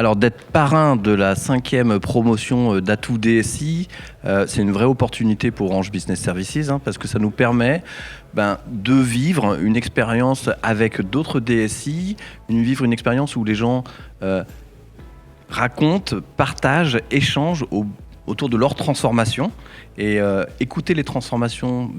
Alors d'être parrain de la 5e promotion d'Atout DSI, c'est une vraie opportunité pour Orange Business Services, parce que ça nous permet de vivre une expérience avec d'autres DSI, vivre une expérience où les gens racontent, partagent, échangent autour de leur transformation et écouter les transformations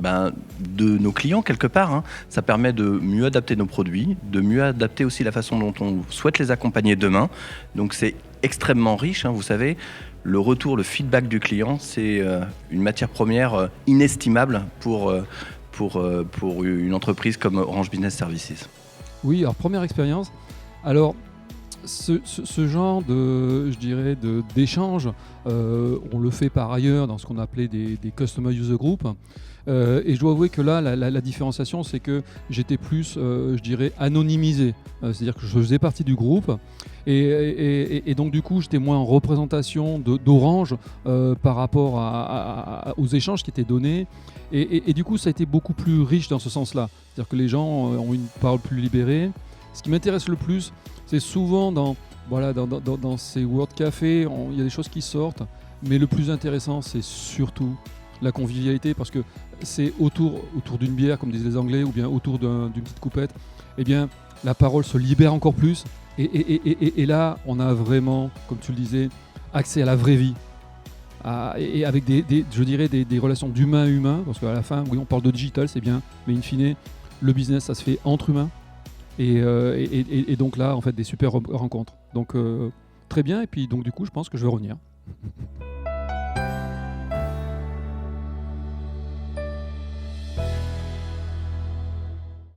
de nos clients quelque part. Ça permet de mieux adapter nos produits, de mieux adapter aussi la façon dont on souhaite les accompagner demain. Donc c'est extrêmement riche, vous savez. Le retour, le feedback du client, c'est une matière première inestimable pour une entreprise comme Orange Business Services. Oui, alors première expérience. Alors, ce genre d'échange, on le fait par ailleurs dans ce qu'on appelait des Customer User Group. Et je dois avouer que là, la différenciation, c'est que j'étais plus, anonymisé. C'est-à-dire que je faisais partie du groupe. Et donc, du coup, j'étais moins en représentation d'Orange par rapport aux échanges qui étaient donnés. Et du coup, ça a été beaucoup plus riche dans ce sens-là. C'est-à-dire que les gens ont une parole plus libérée. Ce qui m'intéresse le plus, c'est souvent dans ces World Café, il y a des choses qui sortent, mais le plus intéressant, c'est surtout la convivialité, parce que c'est autour d'une bière, comme disaient les Anglais, ou bien autour d'une petite coupette, eh bien, la parole se libère encore plus, et là, on a vraiment, comme tu le disais, accès à la vraie vie, et avec des relations d'humain à humain, parce qu'à la fin, oui, on parle de digital, c'est bien, mais in fine, le business, ça se fait entre humains. Et donc là, en fait, des super rencontres. Donc très bien. Et puis donc du coup, je pense que je vais revenir.